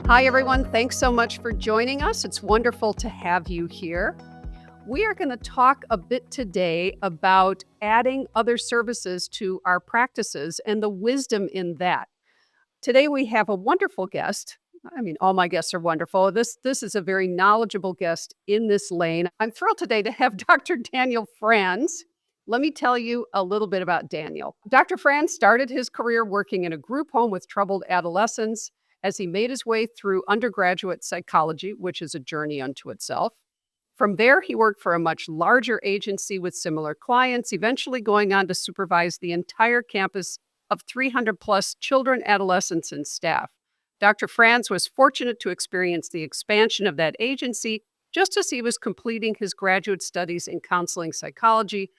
Hi, everyone. Thanks so much for joining us. It's wonderful to have you here. We are going to talk a bit today about adding other services to our practices and the wisdom in that. Today, we have a wonderful guest. I mean, all my guests are wonderful. This is a very knowledgeable guest in this lane. I'm thrilled today to have Dr. Daniel Franz. Let me tell you a little bit about Daniel. Dr. Franz started his career working in a group home with troubled adolescents as he made his way through undergraduate psychology, which is a journey unto itself. From there, he worked for a much larger agency with similar clients, eventually going on to supervise the entire campus of 300 plus children, adolescents, and staff. Dr. Franz was fortunate to experience the expansion of that agency just as he was completing his graduate studies in counseling psychology,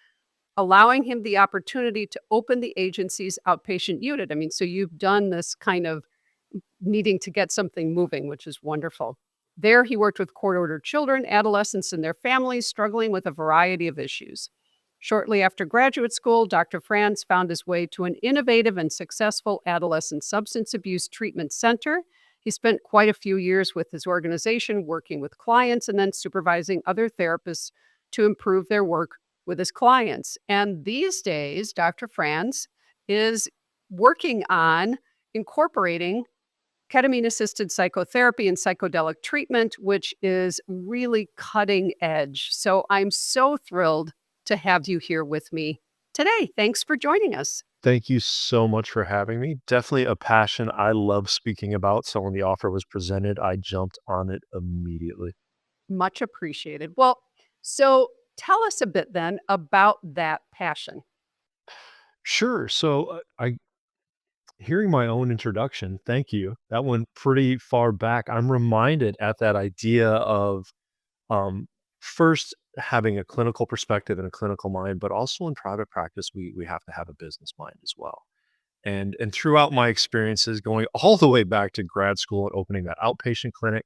allowing him the opportunity to open the agency's outpatient unit. I mean, so you've done this kind of needing to get something moving, which is wonderful. There, he worked with court-ordered children, adolescents, and their families struggling with a variety of issues. Shortly after graduate school, Dr. Franz found his way to an innovative and successful adolescent substance abuse treatment center. He spent quite a few years with his organization working with clients and then supervising other therapists to improve their work with his clients. And these days, Dr. Franz is working on incorporating ketamine-assisted psychotherapy and psychedelic treatment, which is really cutting edge. So I'm so thrilled to have you here with me today. Thanks for joining us. Thank you so much for having me. Definitely a passion I love speaking about. So when the offer was presented, I jumped on it immediately. Much appreciated. Well, so tell us a bit then about that passion. Sure. I hearing my own introduction, thank you. That went pretty far back. I'm reminded at that idea of um, first having a clinical perspective and a clinical mind, but also in private practice, we have to have a business mind as well. And throughout my experiences, going all the way back to grad school and opening that outpatient clinic,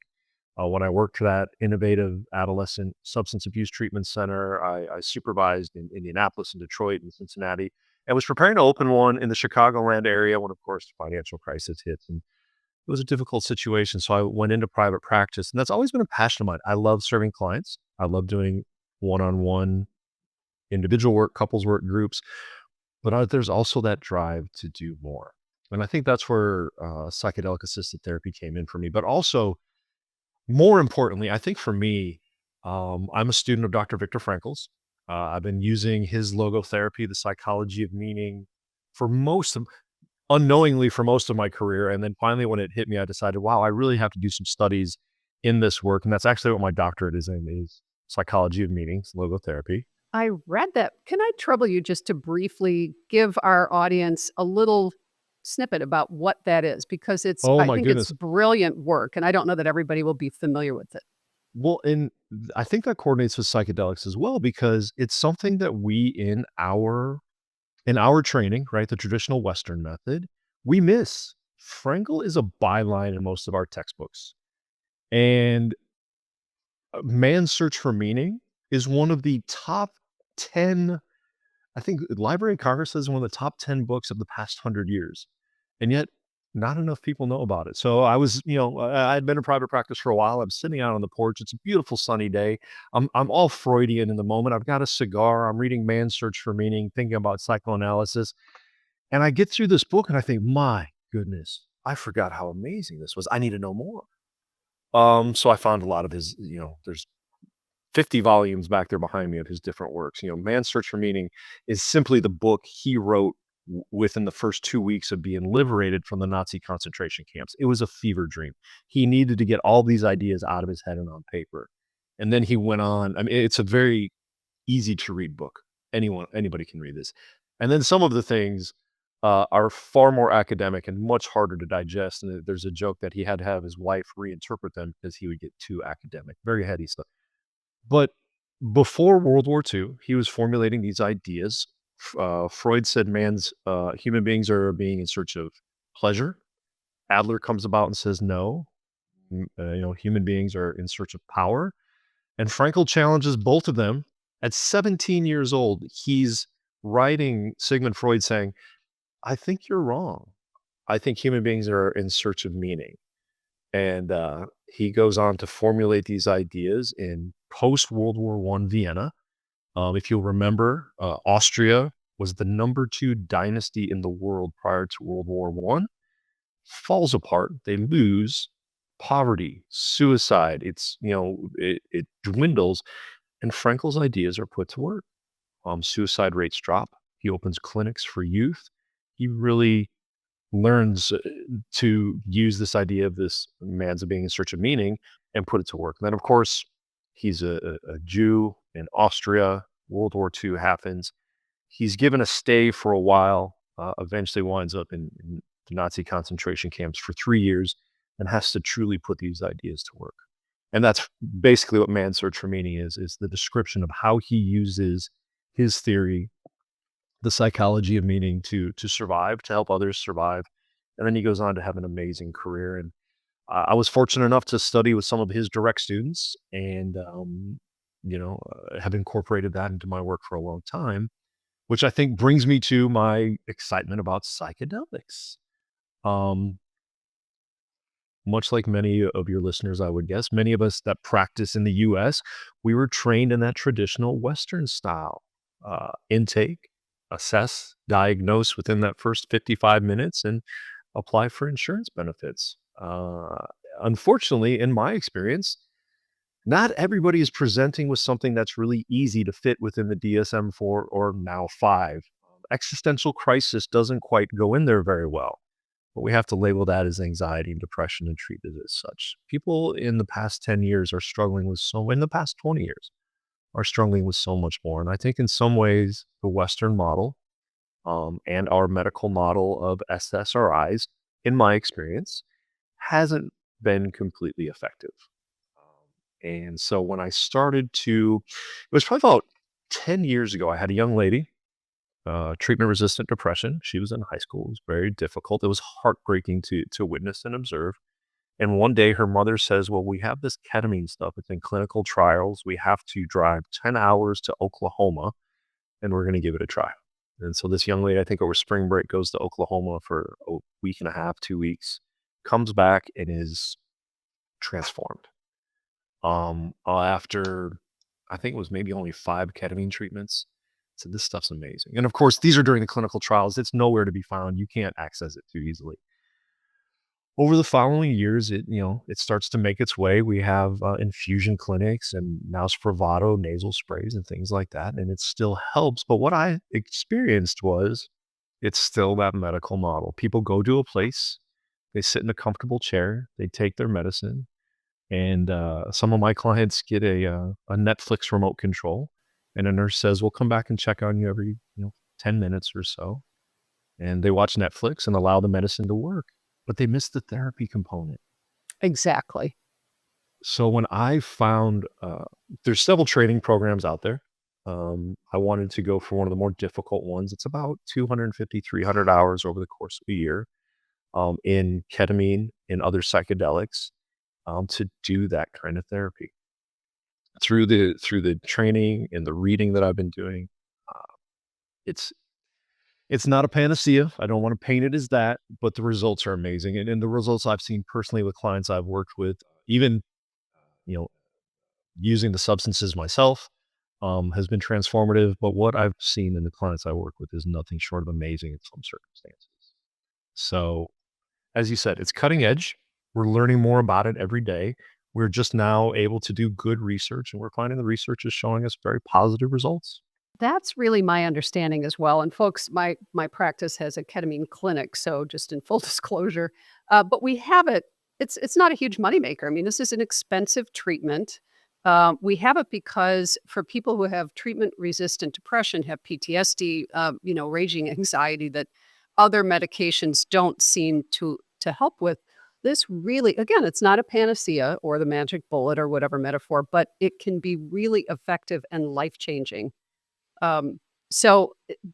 when I worked for that innovative adolescent substance abuse treatment center, I supervised in Indianapolis and Detroit and Cincinnati, and was preparing to open one in the Chicagoland area when, of course, the financial crisis hits. And it was a difficult situation. So I went into private practice, and that's always been a passion of mine. I love serving clients. I love doing one-on-one individual work, couples work, groups, but there's also that drive to do more. And I think that's where psychedelic assisted therapy came in for me. But also, more importantly, I think for me, I'm a student of Dr. Viktor Frankl's. I've been using his logotherapy, the psychology of meaning, for most of unknowingly for most of my career. And then finally, when it hit me, I decided, wow, I really have to do some studies in this work. And that's actually what my doctorate is in, is psychology of meanings, logotherapy. I read that. Can I trouble you just to briefly give our audience a little snippet about what that is? Because Oh I my think it's goodness. brilliant work, and I don't know that everybody will be familiar with it. Well, and I think that coordinates with psychedelics as well, because it's something that we in our training, right, the traditional Western method, we miss. Frankl is a byline in most of our textbooks. And Man's Search for Meaning is one of the top 10, I think Library of Congress says one of the top 10 books of the past 100 years. And yet not enough people know about it. So I was, I'd been in private practice for a while. I'm sitting out on the porch. It's a beautiful sunny day. I'm all Freudian in the moment. I've got a cigar. I'm reading Man's Search for Meaning, thinking about psychoanalysis. And I get through this book and I think, my goodness, I forgot how amazing this was. I need to know more. So I found a lot of his, there's 50 volumes back there behind me of his different works. Man's Search for Meaning is simply the book he wrote within the first 2 weeks of being liberated from the Nazi concentration camps. It was a fever dream. He needed to get all these ideas out of his head and on paper. And then he went on. I mean, it's a very easy to read book. Anybody can read this. And then some of the things are far more academic and much harder to digest. And there's a joke that he had to have his wife reinterpret them because he would get too academic. Very heady stuff. But before World War II, he was formulating these ideas. Freud said human beings are being in search of pleasure. Adler comes about and says no. Human beings are in search of power. And Frankl challenges both of them. At 17 years old, he's writing Sigmund Freud saying, I think you're wrong. I think human beings are in search of meaning. And he goes on to formulate these ideas in post-World War I Vienna. If you'll remember, Austria was the number two dynasty in the world prior to World War I. Falls apart. They lose. Poverty, suicide. It dwindles, and Frankel's ideas are put to work. Suicide rates drop. He opens clinics for youth. He really learns to use this idea of this man's being in search of meaning and put it to work. And then, of course, he's a Jew in Austria. World War II happens. He's given a stay for a while, eventually winds up in the Nazi concentration camps for 3 years and has to truly put these ideas to work. And that's basically what Man's Search for Meaning is the description of how he uses his theory, the psychology of meaning to survive, to help others survive. And then he goes on to have an amazing career. And I was fortunate enough to study with some of his direct students and, have incorporated that into my work for a long time, which I think brings me to my excitement about psychedelics. Um, Much like many of your listeners, I would guess, many of us that practice in the US, we were trained in that traditional Western style intake, assess, diagnose within that first 55 minutes, and apply for insurance benefits. Unfortunately, in my experience, not everybody is presenting with something that's really easy to fit within the DSM-4 or now 5. Existential crisis doesn't quite go in there very well, but we have to label that as anxiety and depression and treat it as such. People in the past 10 years are struggling with in the past 20 years are struggling with so much more. And I think in some ways, the Western model and our medical model of SSRIs, in my experience, hasn't been completely effective. And so when I started it was probably about 10 years ago, I had a young lady, treatment resistant depression. She was in high school. It was very difficult. It was heartbreaking to witness and observe. And one day her mother says, well, we have this ketamine stuff. It's in clinical trials. We have to drive 10 hours to Oklahoma and we're going to give it a try. And so this young lady, I think over spring break, goes to Oklahoma for a week and a half, 2 weeks, comes back and is transformed. After I think it was maybe only 5 ketamine treatments, said this stuff's amazing. And of course, these are during the clinical trials. It's nowhere to be found. You can't access it too easily. Over the following years, it starts to make its way. We have infusion clinics and now Spravato nasal sprays and things like that, and it still helps. But what I experienced was it's still that medical model. People go to a place, they sit in a comfortable chair, they take their medicine, and some of my clients get a Netflix remote control, and a nurse says, "We'll come back and check on you every 10 minutes or so." And they watch Netflix and allow the medicine to work, but they miss the therapy component. Exactly. So when I found there's several training programs out there, I wanted to go for one of the more difficult ones. It's about 250, 300 hours over the course of a year in ketamine and other psychedelics to do that kind of therapy. Through the training and the reading that I've been doing, it's it's not a panacea. I don't want to paint it as that, but the results are amazing. And the results I've seen personally with clients I've worked with, even, you know, using the substances myself, has been transformative. But what I've seen in the clients I work with is nothing short of amazing in some circumstances. So, as you said, it's cutting edge. We're learning more about it every day. We're just now able to do good research, and we're finding the research is showing us very positive results. That's really my understanding as well. And folks, my practice has a ketamine clinic, so just in full disclosure, but we have it. It's not a huge moneymaker. I mean, this is an expensive treatment. We have it because for people who have treatment-resistant depression, have PTSD, raging anxiety that other medications don't seem to help with. This really, again, it's not a panacea or the magic bullet or whatever metaphor, but it can be really effective and life-changing.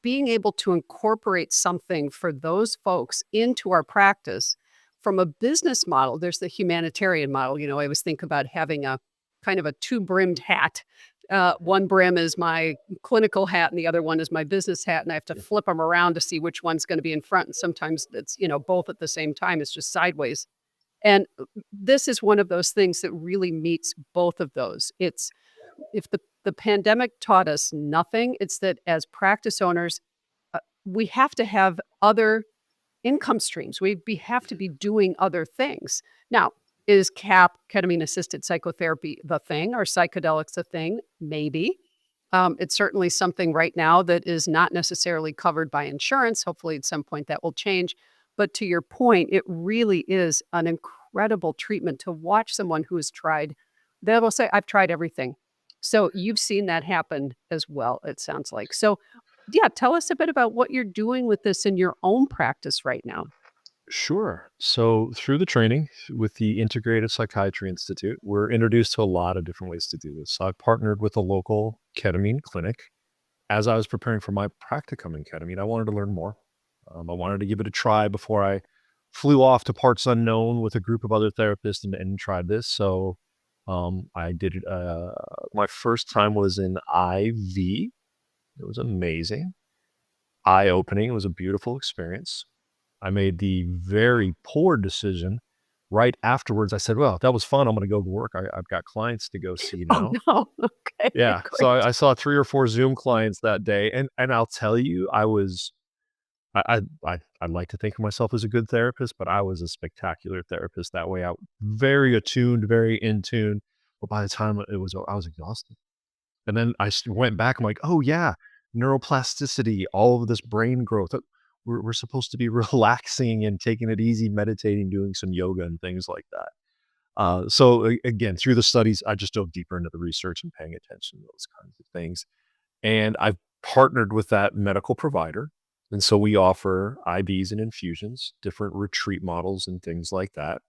Being able to incorporate something for those folks into our practice from a business model, there's the humanitarian model. I always think about having a kind of a two-brimmed hat. One brim is my clinical hat and the other one is my business hat. And I have to flip them around to see which one's going to be in front. And sometimes it's, both at the same time. It's just sideways. And this is one of those things that really meets both of those. It's if the pandemic taught us nothing, it's that as practice owners, we have to have other income streams. Have to be doing other things. Now, is ketamine-assisted psychotherapy the thing? Are psychedelics a thing? Maybe. It's certainly something right now that is not necessarily covered by insurance. Hopefully, at some point that will change. But to your point, it really is an incredible treatment to watch someone who has tried. They will say, "I've tried everything." So you've seen that happen as well, it sounds like. So, yeah, tell us a bit about what you're doing with this in your own practice right now. Sure. So through the training with the Integrative Psychiatry Institute, we're introduced to a lot of different ways to do this. So I partnered with a local ketamine clinic. As I was preparing for my practicum in ketamine, I wanted to learn more. I wanted to give it a try before I flew off to parts unknown with a group of other therapists and tried this. So I did it. My first time was in IV. It was amazing, eye opening. It was a beautiful experience. I made the very poor decision right afterwards. I said, "Well, that was fun. I'm going to go work. I've got clients to go see Oh, now." no. Okay, Yeah. So great. I saw 3 or 4 Zoom clients that day, and I'll tell you, I'd like to think of myself as a good therapist, but I was a spectacular therapist that way. I very attuned, very in tune. But by the time I was exhausted. And then went back. I'm like, oh yeah, neuroplasticity, all of this brain growth. We're supposed to be relaxing and taking it easy, meditating, doing some yoga and things like that. Again, through the studies, I just dove deeper into the research and paying attention to those kinds of things. And I've partnered with that medical provider. And so we offer IVs and infusions, different retreat models and things like that.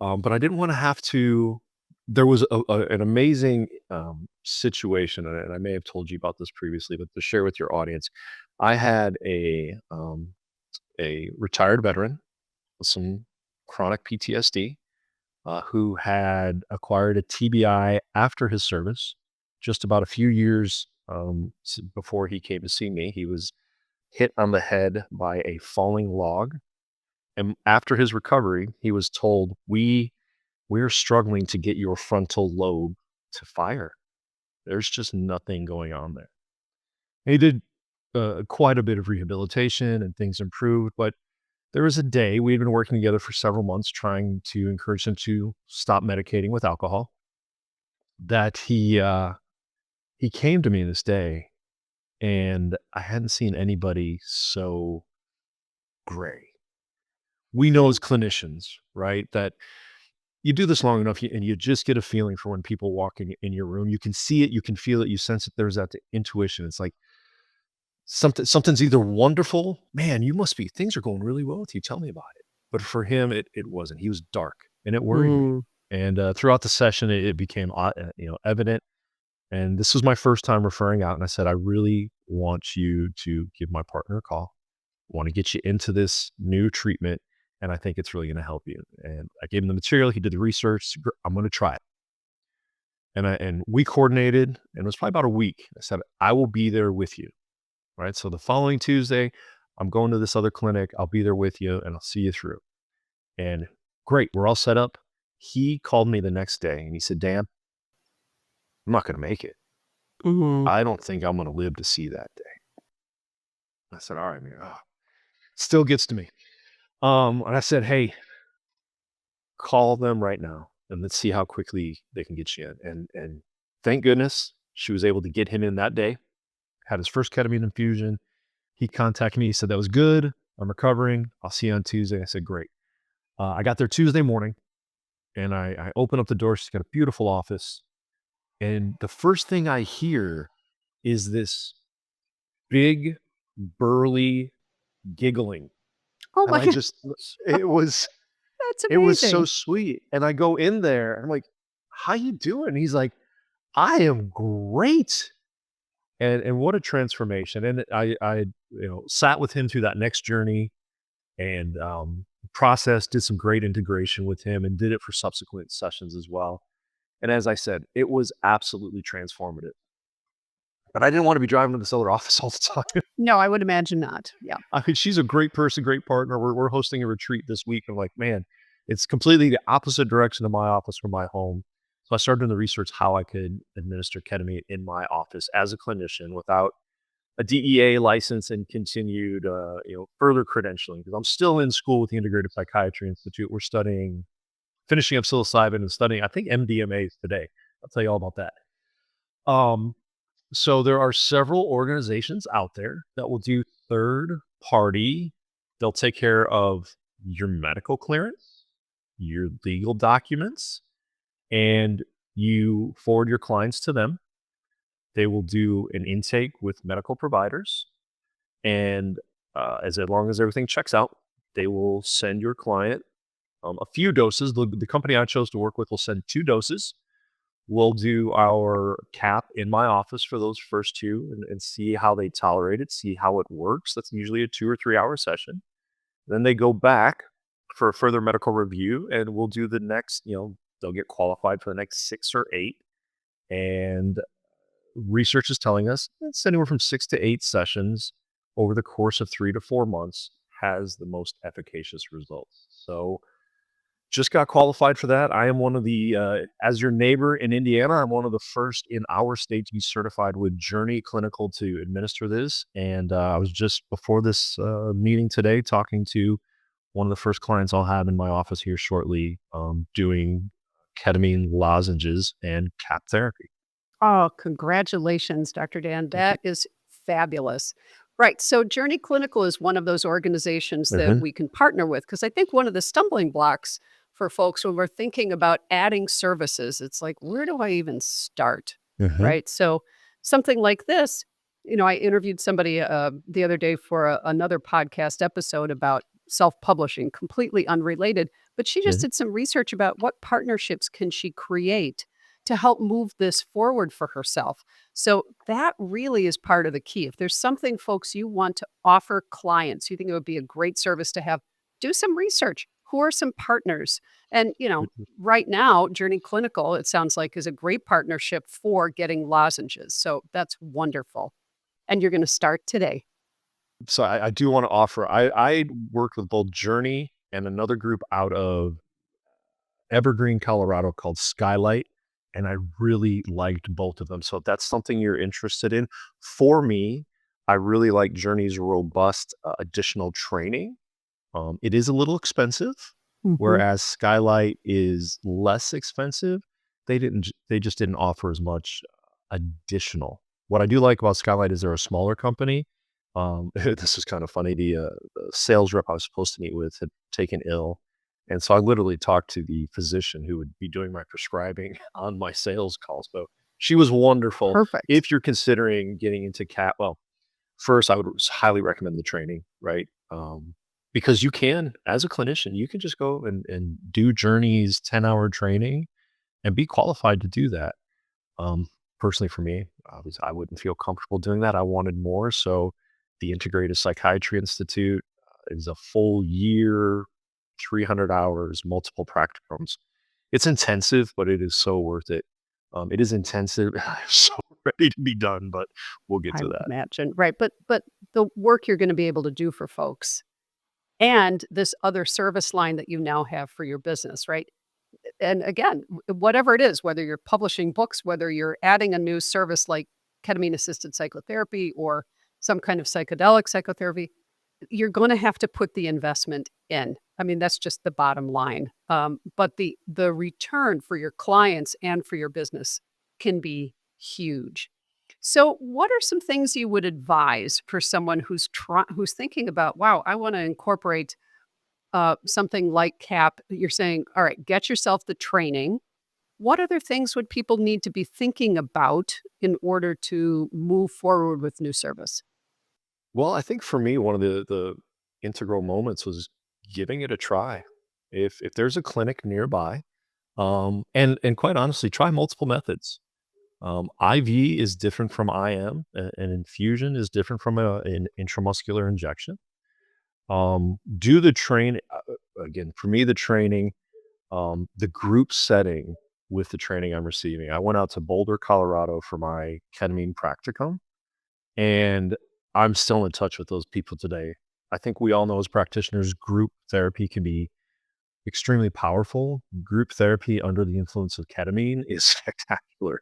But I didn't want to have to. There was an amazing situation, and I may have told you about this previously, but to share with your audience, I had a retired veteran with some chronic PTSD who had acquired a TBI after his service, just about a few years before he came to see me. He was hit on the head by a falling log, and after his recovery, he was told, we're struggling to get your frontal lobe to fire. There's just nothing going on there. And he did quite a bit of rehabilitation and things improved, but there was a day we had been working together for several months trying to encourage him to stop medicating with alcohol. That he came to me this day, and I hadn't seen anybody so gray. We know as clinicians, right, that you do this long enough, and you just get a feeling for when people walk in your room. You can see it, you can feel it, you sense it. There's that intuition. It's like something's either wonderful, man, you must be things are going really well with you. Tell me about it. But for him, it wasn't. He was dark, and it worried me. Mm. And throughout the session, it became evident. And this was my first time referring out, and I said, I really want you to give my partner a call. Want to get you into this new treatment, and I think it's really going to help you. And I gave him the material. He did the research. I'm going to try it. And we coordinated, and it was probably about a week. I said, I will be there with you. Right. So the following Tuesday, I'm going to this other clinic. I'll be there with you, and I'll see you through. And great. We're all set up. He called me the next day and he said, Dan, I'm not going to make it. Mhm. I don't think I'm going to live to see that day. I said, all right, man. Still gets to me. And I said, hey, call them right now and let's see how quickly they can get you in. And thank goodness she was able to get him in that day. Had his first ketamine infusion. He contacted me. He said, that was good. I'm recovering. I'll see you on Tuesday. I said, great. I got there Tuesday morning, and I open up the door. She's got a beautiful office. And the first thing I hear is this big, burly giggling. Oh And my I just, gosh. That's it was so amazing. sweet. And I go in there and I'm like, how you doing? And he's like, I am great. And what a transformation. And I sat with him through that next journey and processed, did some great integration with him and did it for subsequent sessions as well. And as I said, it was absolutely transformative. But I didn't want to be driving to this other office all the time. No, I would imagine not. Yeah. I mean, she's a great person, great partner. We're hosting a retreat this week. I'm like, man, It's completely the opposite direction of my office from my home. So I started doing the research how I could administer ketamine in my office as a clinician without a DEA license and continued, further credentialing, because I'm still in school with the Integrative Psychiatry Institute. We're finishing up psilocybin and studying, I think, MDMAs today. I'll tell you all about that. Um, so there are several organizations out there that will do third party. They'll take care of your medical clearance, your legal documents, and you forward your clients to them. They will do an intake with medical providers, and as long as everything checks out, they will send your client a few doses. The company I chose to work with will send 2 doses. We'll do our cap in my office for those first 2 and see how they tolerate it, see how it works. That's usually a 2 or 3 hour session. Then they go back for a further medical review, and we'll do the next, they'll get qualified for the next 6 or 8. And research is telling us it's anywhere from 6 to 8 sessions over the course of 3 to 4 months has the most efficacious results. So just got qualified for that. I am one of as your neighbor in Indiana, I'm one of the first in our state to be certified with Journey Clinical to administer this. And I was just before this meeting today talking to one of the first clients I'll have in my office here shortly, doing ketamine lozenges and cap therapy. Oh, congratulations, Dr. Dan. Thank you. That is fabulous. Right. So Journey Clinical is one of those organizations that Mhm, we can partner with because I think one of the stumbling blocks for folks when we're thinking about adding services, it's like, where do I even start? mhm, Right. So something like this, I interviewed somebody the other day for another podcast episode about self publishing, completely unrelated, but she just mhm. did some research about what partnerships can she create to help move this forward for herself. So that really is part of the key. If there's something, folks, you want to offer clients, you think it would be a great service to have, do some research. Who are some partners? And, right now, Journey Clinical, it sounds like, is a great partnership for getting lozenges. So that's wonderful. And you're going to start today. So I do want to offer. I worked with both Journey and another group out of Evergreen, Colorado called Skylight, and I really liked both of them. So if that's something you're interested in, for me, I really like Journey's robust additional training. It is a little expensive, Mhm. whereas Skylight is less expensive. They just didn't offer as much additional. What I do like about Skylight is they're a smaller company. This is kind of funny. The sales rep I was supposed to meet with had taken ill. And so I literally talked to the physician who would be doing my prescribing on my sales call. So she was wonderful. Perfect. If you're considering getting into cat, well, first, I would highly recommend the training, right? Because you can, as a clinician, you can just go and do Journey's 10-hour training and be qualified to do that. Um, Personally, for me, obviously, I wouldn't feel comfortable doing that. I wanted more. So, the Integrative Psychiatry Institute is a full year, 300 hours, multiple practicums. It's intensive, but it is so worth it. It is intensive. I'm so ready to be done, but we'll get I to would that. imagine. Right. But the work you're going to be able to do for folks and this other service line that you now have for your business, right? And again, whatever it is, whether you're publishing books, whether you're adding a new service like ketamine-assisted psychotherapy or some kind of psychedelic psychotherapy, you're going to have to put the investment in. I mean, that's just the bottom line. But the return for your clients and for your business can be huge. So, what are some things you would advise for someone who's thinking about, wow, I want to incorporate something like CAP? You're saying, all right, get yourself the training. What other things would people need to be thinking about in order to move forward with new service? Well, I think for me, one of the integral moments was giving it a try. If there's a clinic nearby, and quite honestly, try multiple methods. IV is different from IM. An infusion is different from an intramuscular injection. Do the train again for me. The training, the group setting with the training I'm receiving. I went out to Boulder, Colorado for my ketamine practicum, and I'm still in touch with those people today. I think we all know as practitioners, group therapy can be extremely powerful. Group therapy under the influence of ketamine is spectacular.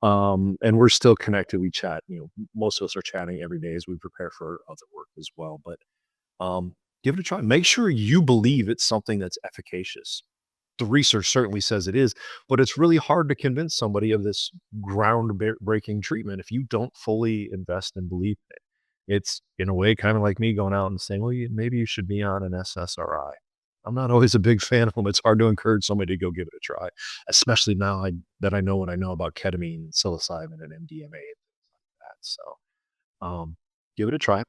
And we're still connected. We chat, most of us are chatting every day as we prepare for other work as well. But give it a try. Make sure you believe it's something that's efficacious. The research certainly says it is, but it's really hard to convince somebody of this breaking treatment if you don't fully invest and believe in it. It's in a way kind of like me going out and saying, well, maybe you should be on an SSRI. I'm not always a big fan of them. It's hard to encourage somebody to go give it a try, especially now that I know what I know about ketamine, psilocybin, and MDMA and things like that. So give it a try.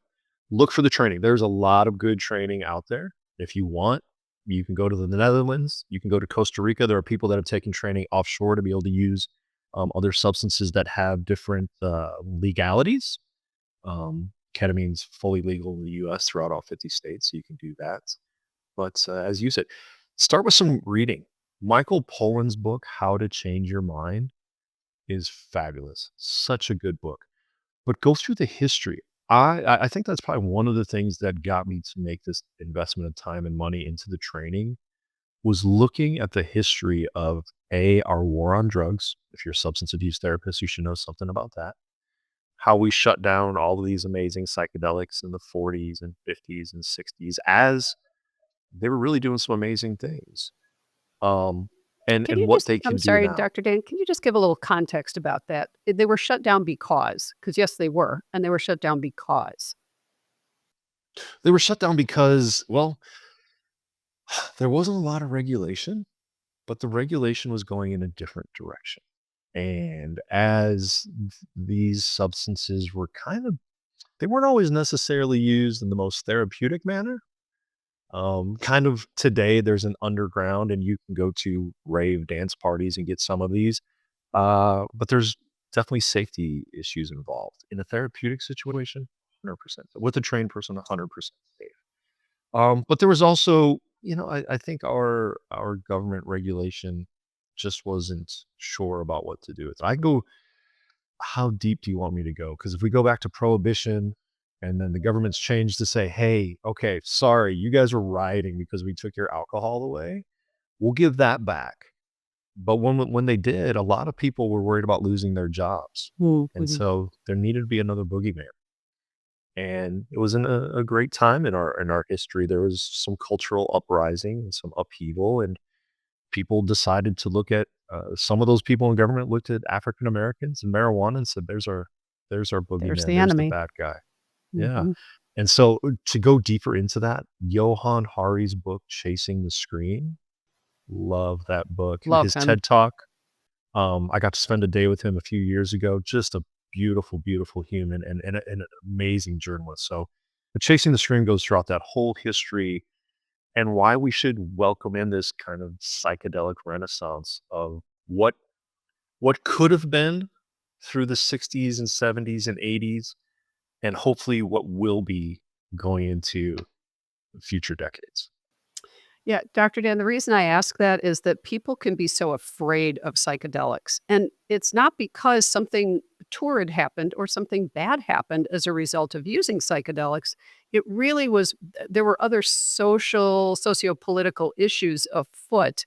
Look for the training. There's a lot of good training out there. If you want, you can go to the Netherlands. You can go to Costa Rica. There are people that have taken training offshore to be able to use other substances that have different legalities. Ketamine's fully legal in the U.S. throughout all 50 states, so you can do that. But as you said, start with some reading. Michael Pollan's book, How to Change Your Mind, is fabulous. Such a good book. But go through the history. I think that's probably one of the things that got me to make this investment of time and money into the training was looking at the history of our war on drugs. If you're a substance abuse therapist, you should know something about that. How we shut down all of these amazing psychedelics in the 40s and 50s and 60s as they were really doing some amazing things. Um, Can and you what just, they I'm can do sorry, now. Dr. Dan, can you just give a little context about that? They were shut down because yes, they were, and they were shut down because. They were shut down because, well, there wasn't a lot of regulation, but the regulation was going in a different direction. And as these substances were they weren't always necessarily used in the most therapeutic manner. Kind of today, there's an underground, and you can go to rave dance parties and get some of these. But there's definitely safety issues involved. In a therapeutic situation, 100%. With a trained person, 100% safe. But there was also, I think our government regulation just wasn't sure about what to do with it. I go, how deep do you want me to go? Because if we go back to prohibition and then the government's changed to say, hey, okay, sorry, you guys were rioting because we took your alcohol away, we'll give that back. But when they did, a lot of people were worried about losing their jobs. And Mhm. so there needed to be another boogeyman. And it was in a great time in our history. There was some cultural uprising and some upheaval, and people decided to look at some of those people in government looked at African Americans and marijuana and said, there's our There's boogeyman, the there's the enemy. bad guy. Yeah. Mhm. And so to go deeper into that, Johann Hari's book, Chasing the Scream, love that book. Love His him. TED Talk, I got to spend a day with him a few years ago. Just a beautiful, beautiful human and an amazing journalist. So, but Chasing the Scream goes throughout that whole history and why we should welcome in this kind of psychedelic renaissance of what could have been through the 60s and 70s and 80s, and hopefully what will be going into future decades. Yeah, Dr. Dan, the reason I ask that is that people can be so afraid of psychedelics. And it's not because something torrid happened or something bad happened as a result of using psychedelics. It really was, there were other socio-political issues afoot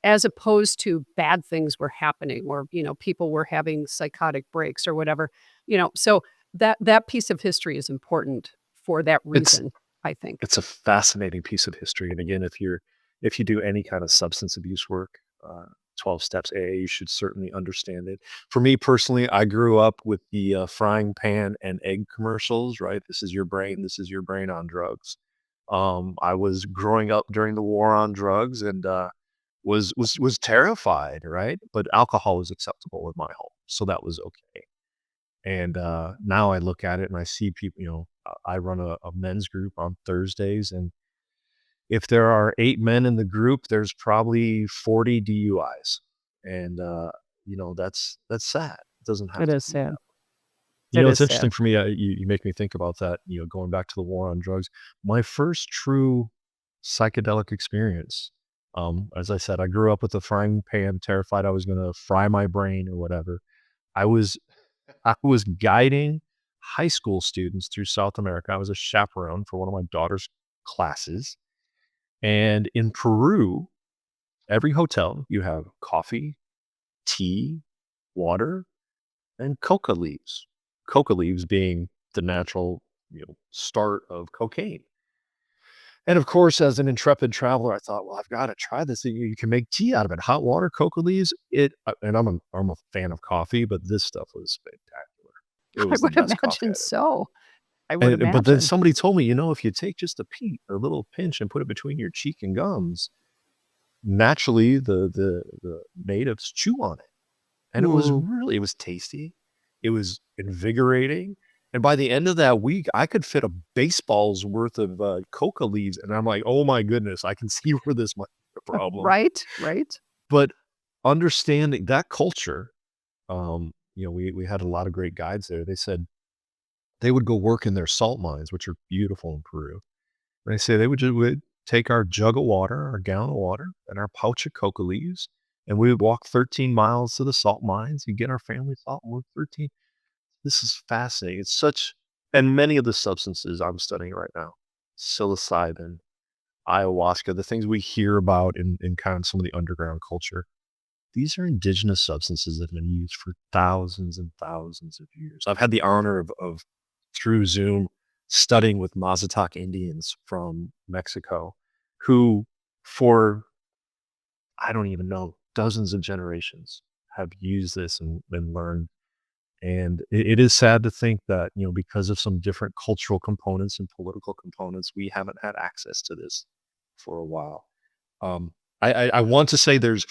as opposed to bad things were happening or, people were having psychotic breaks or whatever. So that piece of history is important for that It's reason, I think. it's a fascinating piece of history, and again, if you do any kind of substance abuse work, 12 steps AA, you should certainly understand it. For me personally, I grew up with the frying pan and egg commercials, right? This is your brain on drugs. I was growing up during the war on drugs and was terrified, right? But alcohol was acceptable in my home, so that was okay. And now I look at it and I see people, I run a men's group on Thursdays, and if there are 8 men in the group, there's probably 40 DUIs. And that's sad. It doesn't have It to is be that. sad. It It's is sad. interesting for me. You make me think about that. Going back to the war on drugs. My first true psychedelic experience. As I said, I grew up with a frying pan, terrified I was going to fry my brain or whatever. I was I was guiding high school students through South America. I was a chaperone for one of my daughter's classes, And in Peru, every hotel, you have coffee, tea, water, and coca leaves. Coca leaves being the natural, start of cocaine. And of course, as an intrepid traveler, I thought, well, I've got to try this. You can make tea out of it. Hot water, coca leaves. And I'm a fan of coffee, but this stuff was spectacular. It I was the would best coffee imagine I'd ever. so. I would But then imagine. somebody told me, if you take just a little pinch and put it between your cheek and gums, naturally the natives chew on it. And Mm. it was tasty. It was invigorating. And by the end of that week, I could fit a baseball's worth of coca leaves. And I'm like, oh my goodness, I can see where this might be a problem. Right, right. But understanding that culture, we had a lot of great guides there. They said they would go work in their salt mines, which are beautiful in Peru. And they say they would take our jug of water, our gallon of water, and our pouch of coca leaves, and we would walk 13 miles to the salt mines. You get our family salt and work 13. This is fascinating. It's such, and many of the substances I'm studying right now, psilocybin, ayahuasca, the things we hear about in kind of some of the underground culture, these are indigenous substances that have been used for thousands and thousands of years. I've had the honor of through Zoom studying with Mazatec Indians from Mexico who for I don't even know, dozens of generations have used this and learned. And it is sad to think that, because of some different cultural components and political components, we haven't had access to this for a while. Um, I want to say there's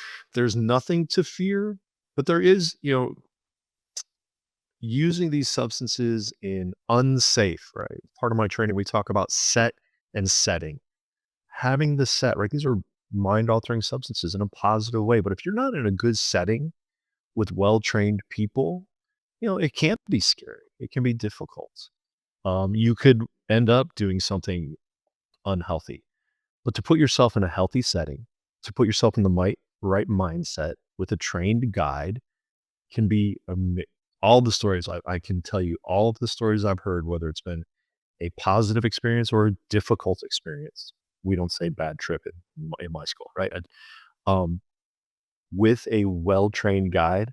nothing to fear, but there is, using these substances in unsafe, right? Part of my training, we talk about set and setting. Having the set, right? These are mind altering substances in a positive way. But if you're not in a good setting with well trained people, it can't be scary. It can be difficult. You could end up doing something unhealthy. But to put yourself in a healthy setting, to put yourself in the right mindset with a trained guide can be all the stories I can tell you, all of the stories I've heard, whether it's been a positive experience or a difficult experience. We don't say bad trip in my school, right? Um, with a well-trained guide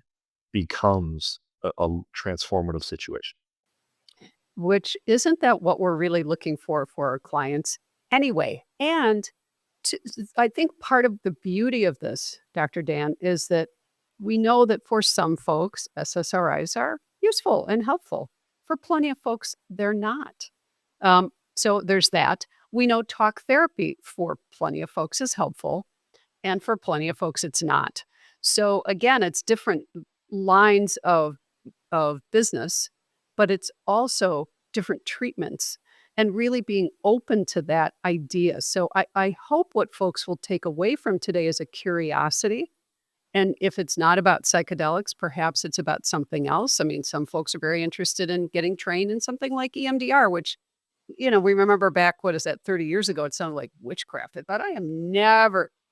becomes a transformative situation. Which isn't that what we're really looking for our clients anyway? And I think part of the beauty of this, Dr. Dan, is that we know that for some folks, SSRIs are useful and helpful. For plenty of folks, they're not. So there's that. We know talk therapy for plenty of folks is helpful, and for plenty of folks, it's not. So again, it's different lines of business, but it's also different treatments and really being open to that idea. So I hope what folks will take away from today is a curiosity. And if it's not about psychedelics, perhaps it's about something else. I mean, some folks are very interested in getting trained in something like EMDR, which, we remember back, what is that, 30 years ago, it sounded like witchcraft. I thought,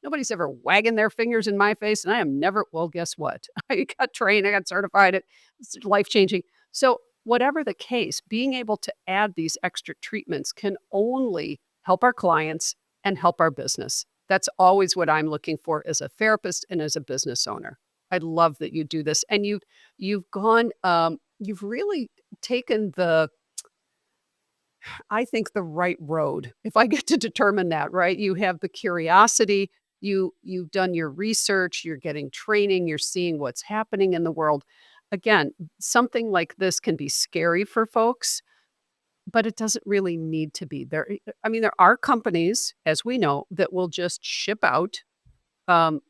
nobody's ever wagging their fingers in my face. And I am never, well, guess what? I got trained, I got certified. It's life changing. So, whatever the case, being able to add these extra treatments can only help our clients and help our business. That's always what I'm looking for as a therapist and as a business owner. I love that you do this, and you've really taken I think the right road, if I get to determine that, right? You have the curiosity, you've done your research, you're getting training, you're seeing what's happening in the world. Again, something like this can be scary for folks, but it doesn't really need to be. I mean, there are companies, as we know, that will just ship out um,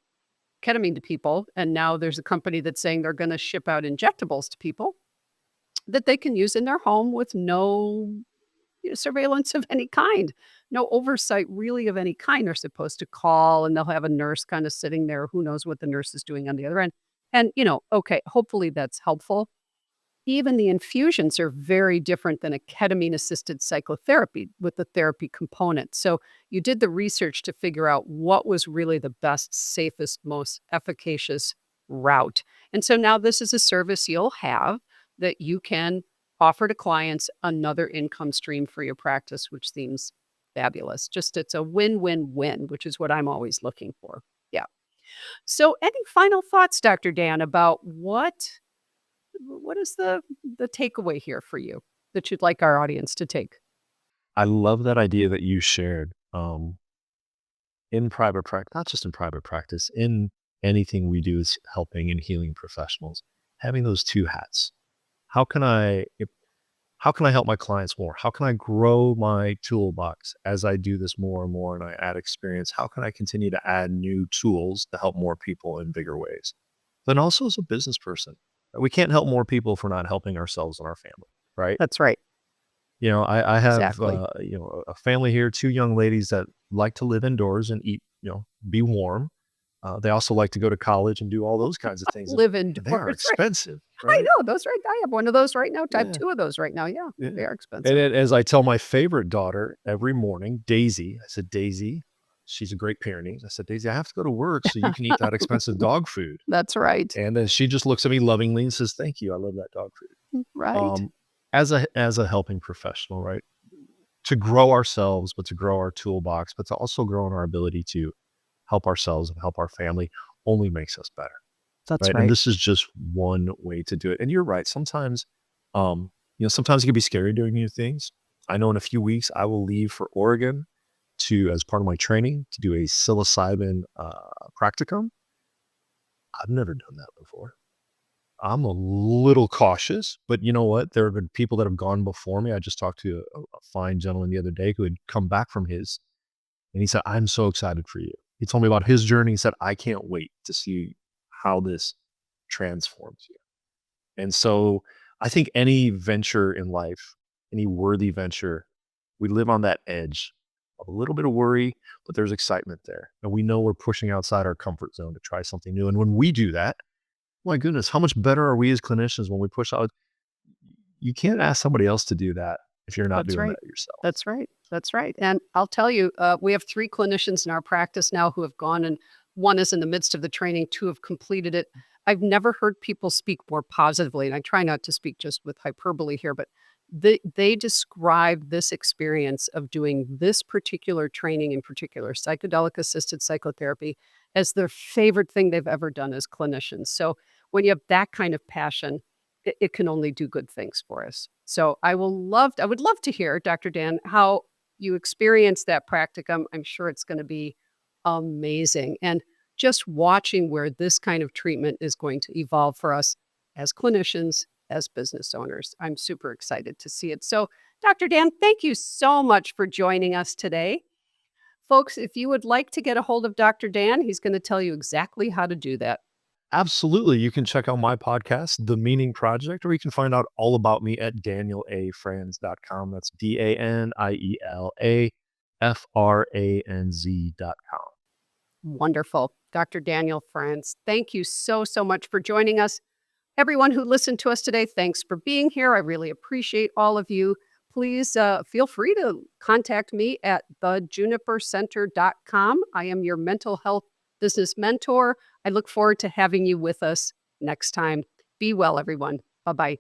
ketamine to people, and now there's a company that's saying they're going to ship out injectables to people that they can use in their home with no surveillance of any kind, no oversight really of any kind. They're supposed to call and they'll have a nurse kind of sitting there. Who knows what the nurse is doing on the other end? And, okay, hopefully that's helpful. Even the infusions are very different than a ketamine-assisted psychotherapy with the therapy component. So you did the research to figure out what was really the best, safest, most efficacious route. And so now this is a service you'll have that you can offer to clients, another income stream for your practice, which seems Fabulous. Just it's a win-win-win, which is what I'm always looking for. Yeah. So any final thoughts, Dr. Dan, about what is the takeaway here for you that you'd like our audience to take? I love that idea that you shared. In private practice, not just in private practice, in anything we do is helping and healing professionals, having those two hats. How can I how can I help my clients more? How can I grow my toolbox as I do this more and more and I add experience? How can I continue to add new tools to help more people in bigger ways? Then also as a business person, we can't help more people if we're not helping ourselves and our family, right? That's right. I have, Exactly. a family here, 2 young ladies that like to live indoors and eat, be warm. They also like to go to college and do all those kinds of things, Live and they are indoors, right. expensive, I right? know, those right I have one of those right now. I have Yeah, 2 of those right now, yeah. yeah. They are And expensive. then as I tell my favorite daughter every morning, Daisy, I said, "Daisy," she's a Great Pyrenees. I said, "Daisy, I have to go to work so you can eat that expensive dog food." That's right. And then she just looks at me lovingly and says, "Thank you. I love that dog food." Right. Um, as a helping professional, right? To grow ourselves, but to grow our toolbox, but to also grow in our ability to help ourselves and help our family only makes us better, That's right? And right. this is just one way to do it. And you're right. Sometimes, sometimes it can be scary doing new things. I know in a few weeks I will leave for Oregon as part of my training, to do a psilocybin practicum. I've never done that before. I'm a little cautious, but you know what? There have been people that have gone before me. I just talked to a fine gentleman the other day who had come back from his, and he said, "I'm so excited for you." He told me about his journey. He said, "I can't wait to see how this transforms you." And so I think any venture in life, any worthy venture, we live on that edge of a little bit of worry, but there's excitement there. And we know we're pushing outside our comfort zone to try something new. And when we do that, my goodness, how much better are we as clinicians when we push out? You can't ask somebody else to do that if you're not That's doing right. that yourself. That's right. That's right. And I'll tell you, we have 3 clinicians in our practice now who have gone, and 1 is in the midst of the training, 2 have completed it. I've never heard people speak more positively, and I try not to speak just with hyperbole here, but they describe this experience of doing this particular training, in particular, psychedelic-assisted psychotherapy, as their favorite thing they've ever done as clinicians. So when you have that kind of passion, it can only do good things for us. So I would love to hear, Dr. Dan, how you experience that practicum. I'm sure it's gonna be amazing, and just watching where this kind of treatment is going to evolve for us as clinicians, as business owners. I'm super excited to see it. So, Dr. Dan, thank you so much for joining us today. Folks, if you would like to get a hold of Dr. Dan, he's gonna tell you exactly how to do that. Absolutely. You can check out my podcast, The Meaning Project, or you can find out all about me at danielafranz.com. That's DanielAFranz.com. Wonderful. Dr. Daniel Franz, thank you so, so much for joining us. Everyone who listened to us today, thanks for being here. I really appreciate all of you. Please feel free to contact me at thejunipercenter.com. I am your mental health business mentor. I look forward to having you with us next time. Be well, everyone. Bye bye.